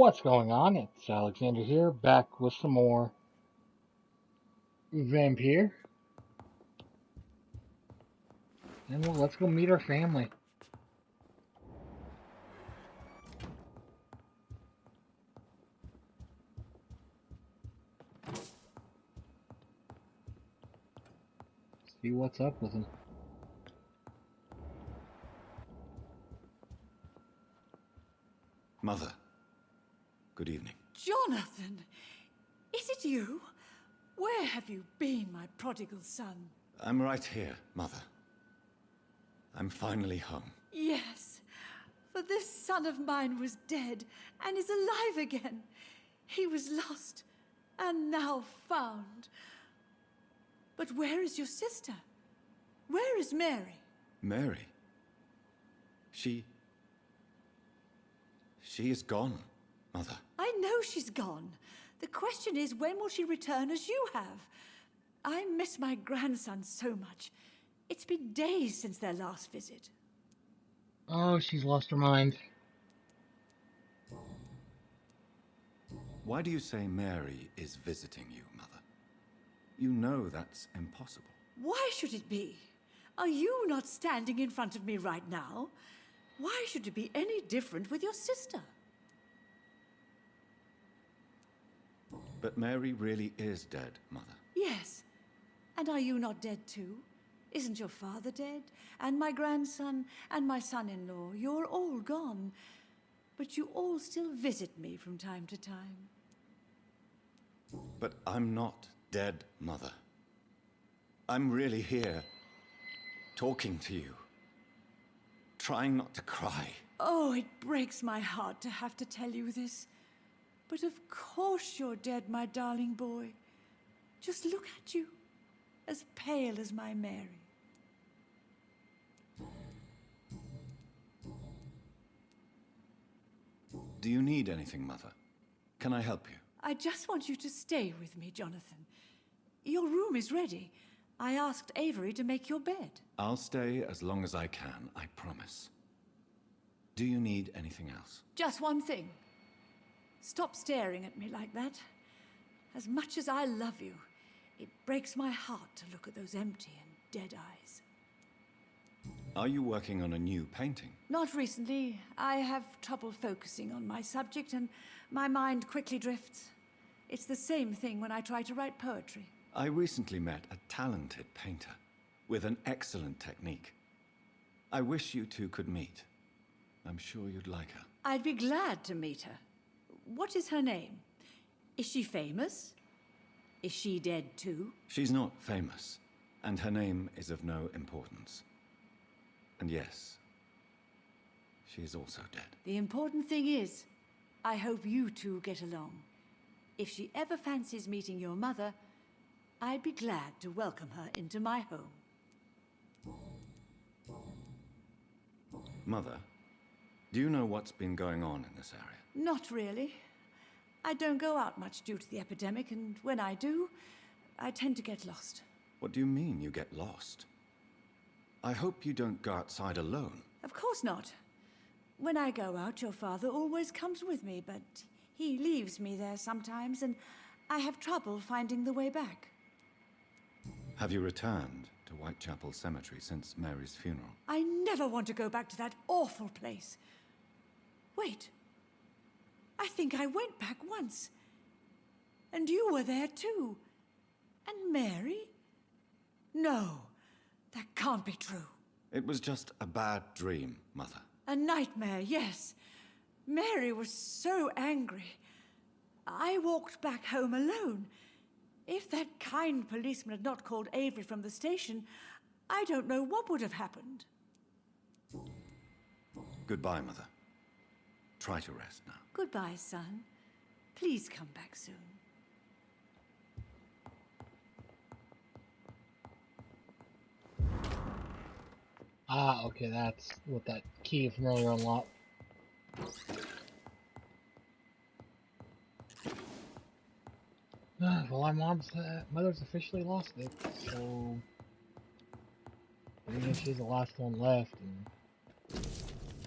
What's going on? It's Alexander here, back with some more Vampyr. And well, let's go meet our family. See what's up with him. Mother, good evening. Jonathan, is it you? Where have you been, my prodigal son? I'm right here, Mother. I'm finally home. Yes, for this son of mine was dead and is alive again. He was lost and now found. But where is your sister? Where is Mary? Mary? She is gone, Mother. I know she's gone. The question is, when will she return as you have? I miss my grandson so much. It's been days since their last visit. Oh, she's lost her mind. Why do you say Mary is visiting you, Mother? You know that's impossible. Why should it be? Are you not standing in front of me right now? Why should it be any different with your sister? But Mary really is dead, Mother. Yes. And are you not dead too? Isn't your father dead? And my grandson, and my son-in-law, you're all gone. But you all still visit me from time to time. But I'm not dead, Mother. I'm really here, talking to you, trying not to cry. Oh, it breaks my heart to have to tell you this. But of course you're dead, my darling boy. Just look at you, as pale as my Mary. Do you need anything, Mother? Can I help you? I just want you to stay with me, Jonathan. Your room is ready. I asked Avery to make your bed. I'll stay as long as I can, I promise. Do you need anything else? Just one thing. Stop staring at me like that. As much as I love you, it breaks my heart to look at those empty and dead eyes. Are you working on a new painting? Not recently. I have trouble focusing on my subject and my mind quickly drifts. It's the same thing when I try to write poetry. I recently met a talented painter with an excellent technique. I wish you two could meet. I'm sure you'd like her. I'd be glad to meet her. What is her name? Is she famous? Is she dead too? She's not famous, and her name is of no importance. And yes, she is also dead. The important thing is, I hope you two get along. If she ever fancies meeting your mother, I'd be glad to welcome her into my home. Mother, do you know what's been going on in this area? Not really. I don't go out much due to the epidemic, and when I do, I tend to get lost. What do you mean you get lost? I hope you don't go outside alone. Of course not. When I go out, your father always comes with me, but he leaves me there sometimes, and I have trouble finding the way back. Have you returned to Whitechapel Cemetery since Mary's funeral? I never want to go back to that awful place. Wait. I think I went back once. And you were there too. And Mary? No, that can't be true. It was just a bad dream, Mother. A nightmare, yes. Mary was so angry. I walked back home alone. If that kind policeman had not called Avery from the station, I don't know what would have happened. Goodbye, Mother. Try to rest now. Goodbye, son. Please come back soon. Ah, okay, that's what that key from earlier unlocked. Well, our mother's officially lost it, so I think she's the last one left. And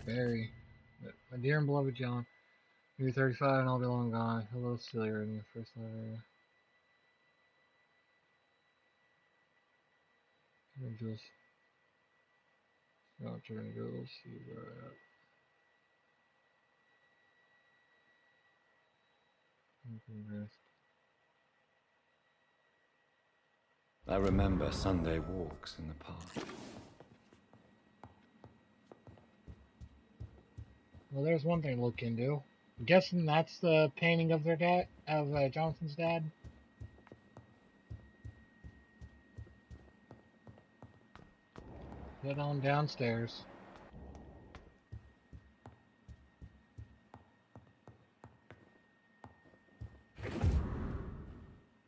Barry, but my dear and beloved John, You're 35 and I'll be long gone. A little sillier in your first letter. Angels. Not trying to go see where we're at. Rest. I remember Sunday walks in the park. Well, there's one thing to look into. I'm guessing that's the painting of their dad, of Jonathan's dad. Head on downstairs.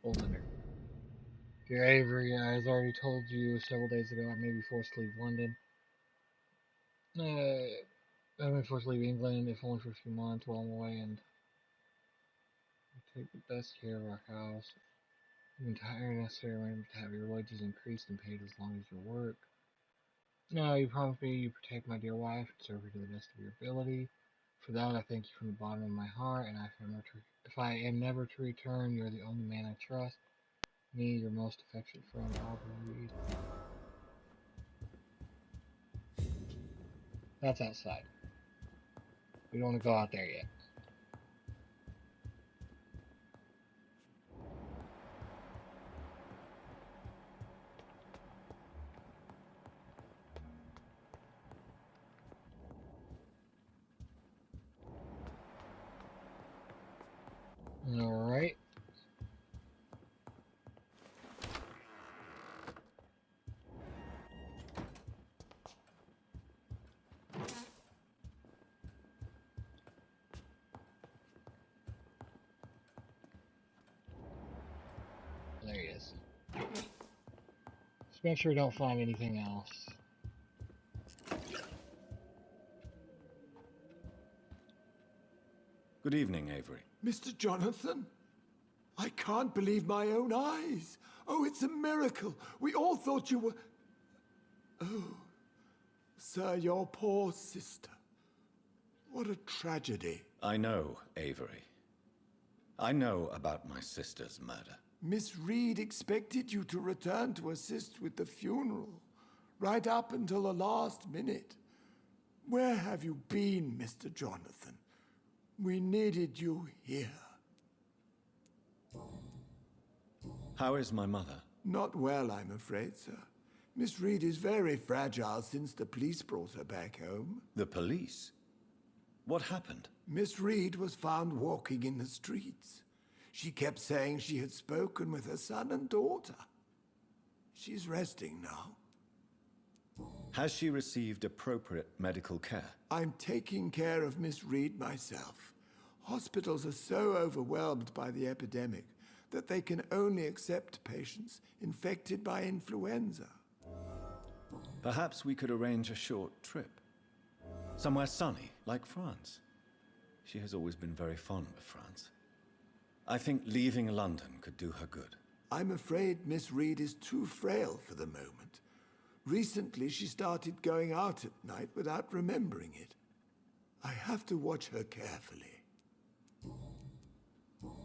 Hold under. Dear Avery, as I already told you several days ago, I may be forced to leave London. I've been forced to leave England, if only for a few months while I'm away, and take the best care of our house. The entire necessary arrangement to have your wages increased and paid as long as you work. No, you promised me you protect my dear wife and serve her to the best of your ability. For that, I thank you from the bottom of my heart, and if I am never to return, you're the only man I trust. Me, your most affectionate friend, Aubrey Reid. That's outside. We don't want to go out there yet. Alright. There he is. Just make sure we don't find anything else. Good evening, Avery. Mr. Jonathan? I can't believe my own eyes. Oh, it's a miracle. We all thought you were... Oh, sir, your poor sister. What a tragedy. I know, Avery. I know about my sister's murder. Miss Reid expected you to return to assist with the funeral, right up until the last minute. Where have you been, Mr. Jonathan? We needed you here. How is my mother? Not well, I'm afraid, sir. Miss Reid is very fragile since the police brought her back home. The police? What happened? Miss Reid was found walking in the streets. She kept saying she had spoken with her son and daughter. She's resting now. Has she received appropriate medical care? I'm taking care of Miss Reid myself. Hospitals are so overwhelmed by the epidemic that they can only accept patients infected by influenza. Perhaps we could arrange a short trip. Somewhere sunny, like France. She has always been very fond of France. I think leaving London could do her good. I'm afraid Miss Reid is too frail for the moment. Recently, she started going out at night without remembering it. I have to watch her carefully.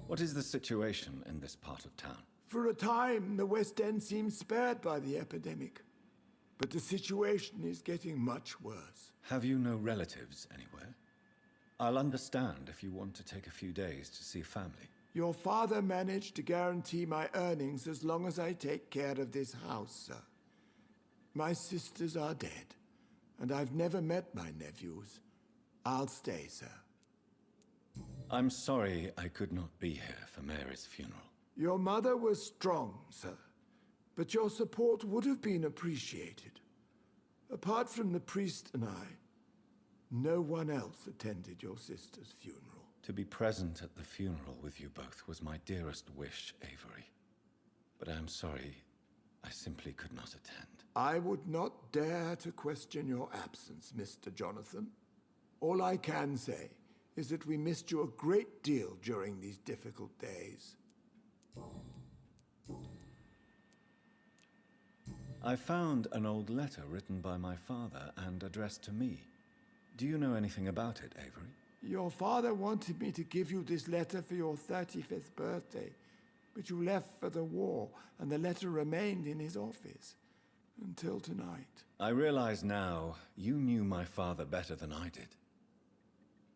What is the situation in this part of town? For a time, the West End seemed spared by the epidemic. But the situation is getting much worse. Have you no relatives anywhere? I'll understand if you want to take a few days to see family. Your father managed to guarantee my earnings as long as I take care of this house, sir. My sisters are dead, and I've never met my nephews. I'll stay, sir. I'm sorry I could not be here for Mary's funeral. Your mother was strong, sir, but your support would have been appreciated. Apart from the priest and I, no one else attended your sister's funeral. To be present at the funeral with you both was my dearest wish, Avery. But I am sorry, I simply could not attend. I would not dare to question your absence, Mr. Jonathan. All I can say is that we missed you a great deal during these difficult days. I found an old letter written by my father and addressed to me. Do you know anything about it, Avery? Your father wanted me to give you this letter for your 35th birthday, but you left for the war, and the letter remained in his office until tonight. I realize now you knew my father better than I did.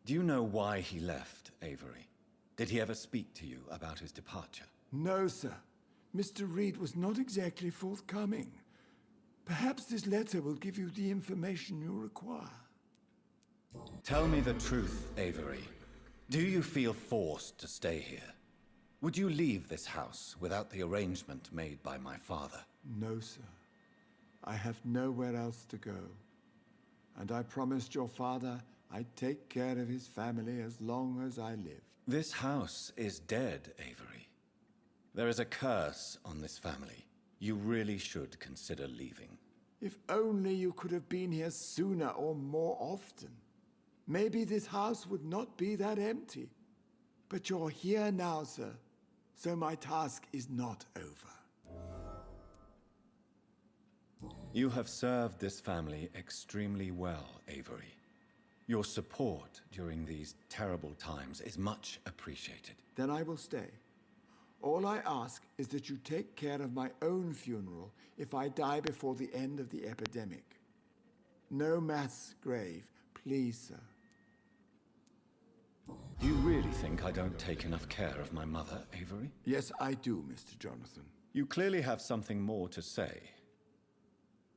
Do you know why he left, Avery? Did he ever speak to you about his departure? No, sir. Mr. Reid was not exactly forthcoming. Perhaps this letter will give you the information you require. Tell me the truth, Avery. Do you feel forced to stay here? Would you leave this house without the arrangement made by my father? No, sir. I have nowhere else to go. And I promised your father I'd take care of his family as long as I lived. This house is dead, Avery. There is a curse on this family. You really should consider leaving. If only you could have been here sooner or more often. Maybe this house would not be that empty. But you're here now, sir. So my task is not over. You have served this family extremely well, Avery. Your support during these terrible times is much appreciated. Then I will stay. All I ask is that you take care of my own funeral if I die before the end of the epidemic. No mass grave, please, sir. Do you really think I don't take enough care of my mother, Avery? Yes, I do, Mr. Jonathan. You clearly have something more to say.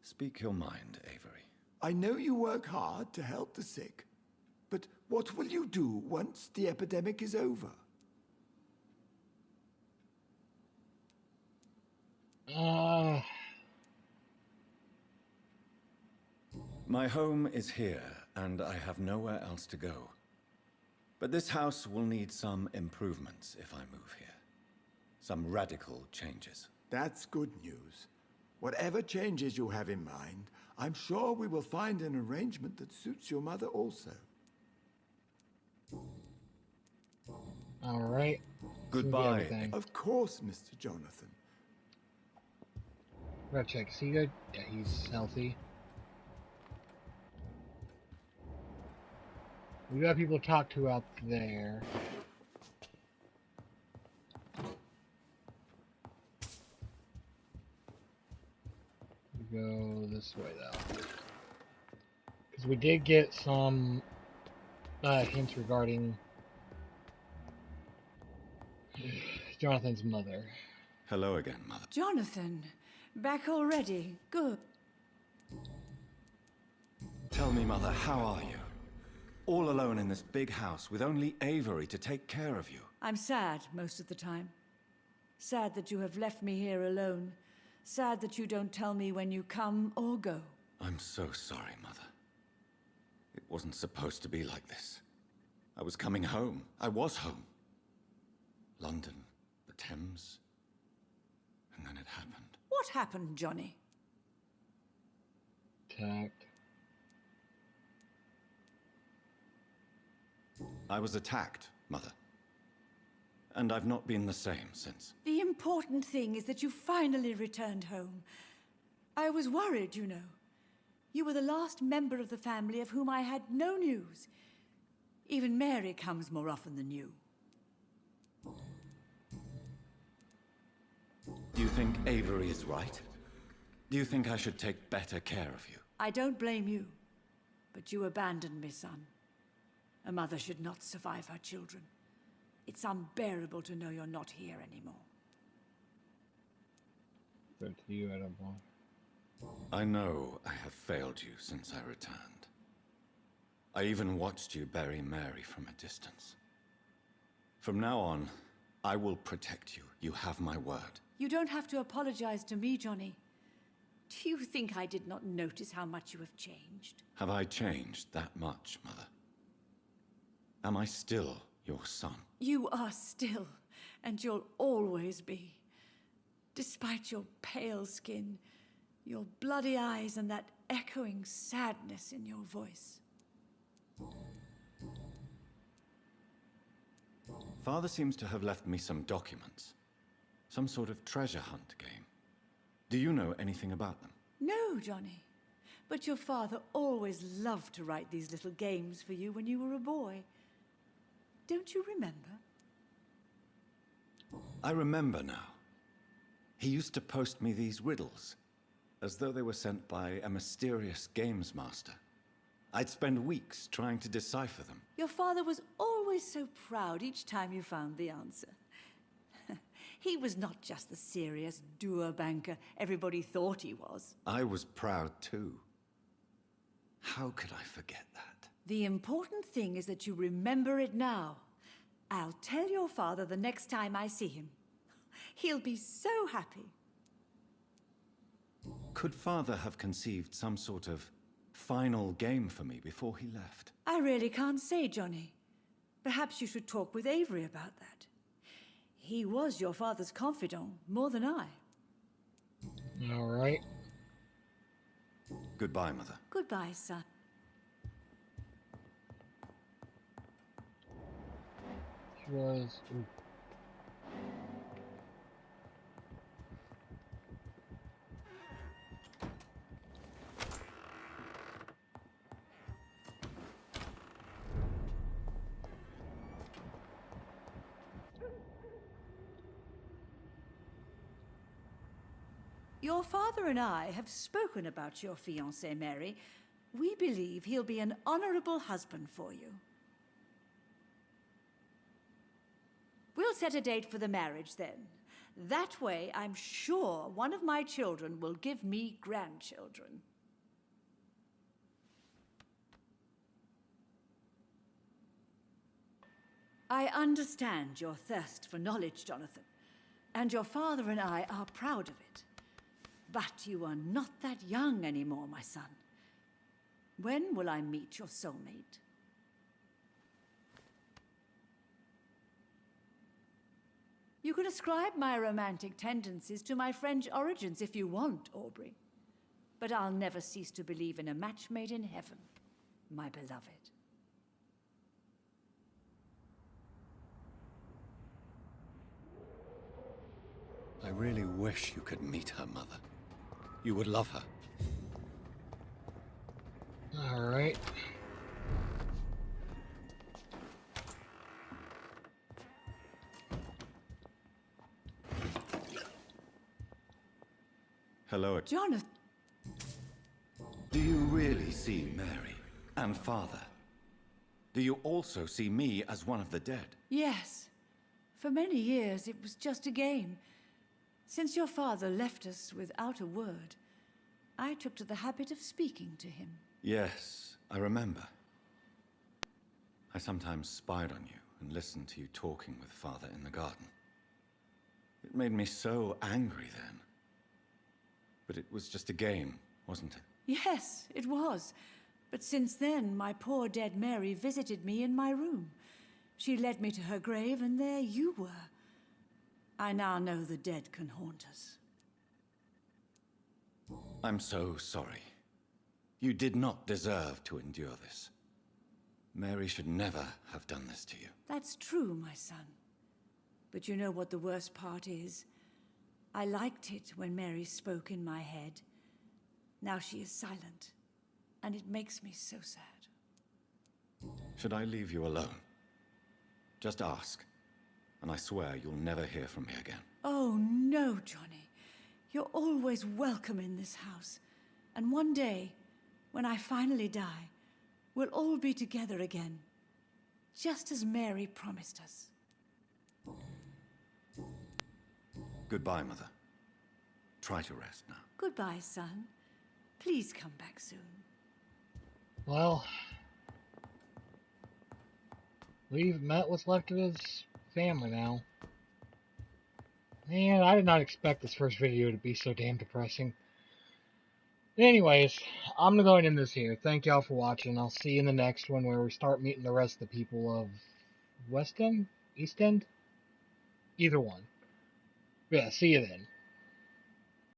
Speak your mind, Avery. I know you work hard to help the sick, but what will you do once the epidemic is over? My home is here, and I have nowhere else to go. But this house will need some improvements if I move here. Some radical changes. That's good news. Whatever changes you have in mind, I'm sure we will find an arrangement that suits your mother also. All right. Goodbye. Of course, Mr. Jonathan. Gotta check. Is he good? Yeah, he's healthy. We got people to talk to out there. We go this way though, because we did get some hints regarding Jonathan's mother. Hello again, Mother. Jonathan, back already. Good. Tell me, Mother, how are you? All alone in this big house with only Avery to take care of you. I'm sad most of the time. Sad that you have left me here alone. Sad that you don't tell me when you come or go. I'm so sorry, Mother. It wasn't supposed to be like this. I was coming home. I was home. London, the Thames, and then it happened. What happened, Johnny? Attacked. I was attacked, Mother. And I've not been the same since. The important thing is that you finally returned home. I was worried, you know. You were the last member of the family of whom I had no news. Even Mary comes more often than you. Do you think Avery is right? Do you think I should take better care of you? I don't blame you, but you abandoned me, son. A mother should not survive her children. It's unbearable to know you're not here anymore. Good to you, I don't know. I know I have failed you since I returned. I even watched you bury Mary from a distance. From now on, I will protect you. You have my word. You don't have to apologize to me, Johnny. Do you think I did not notice how much you have changed? Have I changed that much, Mother? Am I still your son? You are still, and you'll always be. Despite your pale skin, your bloody eyes, and that echoing sadness in your voice. Father seems to have left me some documents. Some sort of treasure hunt game. Do you know anything about them? No, Johnny. But your father always loved to write these little games for you when you were a boy. Don't you remember? I remember now. He used to post me these riddles, as though they were sent by a mysterious games master. I'd spend weeks trying to decipher them. Your father was always so proud each time you found the answer. He was not just the serious doer banker everybody thought he was. I was proud too. How could I forget that? The important thing is that you remember it now. I'll tell your father the next time I see him. He'll be so happy. Could Father have conceived some sort of final game for me before he left? I really can't say, Johnny. Perhaps you should talk with Avery about that. He was your father's confidant, more than I. All right. Goodbye, Mother. Goodbye, son. She was. Ooh. Your father and I have spoken about your fiancé, Mary. We believe he'll be an honorable husband for you. We'll set a date for the marriage then. That way, I'm sure one of my children will give me grandchildren. I understand your thirst for knowledge, Jonathan, and your father and I are proud of it. But you are not that young anymore, my son. When will I meet your soulmate? You can ascribe my romantic tendencies to my French origins if you want, Aubrey. But I'll never cease to believe in a match made in heaven, my beloved. I really wish you could meet her, Mother. You would love her. All right. Hello. Jonathan! Do you really see Mary and Father? Do you also see me as one of the dead? Yes. For many years, it was just a game. Since your father left us without a word, I took to the habit of speaking to him. Yes, I remember. I sometimes spied on you and listened to you talking with Father in the garden. It made me so angry then. But it was just a game, wasn't it? Yes, it was. But since then, my poor dead Mary visited me in my room. She led me to her grave, and there you were. I now know the dead can haunt us. I'm so sorry. You did not deserve to endure this. Mary should never have done this to you. That's true, my son. But you know what the worst part is? I liked it when Mary spoke in my head. Now she is silent, and it makes me so sad. Should I leave you alone? Just ask, and I swear you'll never hear from me again. Oh, no, Johnny. You're always welcome in this house. And one day, when I finally die, we'll all be together again, just as Mary promised us. Goodbye, Mother. Try to rest now. Goodbye, son. Please come back soon. Well, we've met what's left of his family now. Man, I did not expect this first video to be so damn depressing. Anyways, I'm going to go ahead and end this here. Thank y'all for watching. I'll see you in the next one where we start meeting the rest of the people of West End? East End? Either one. Yeah, see you then.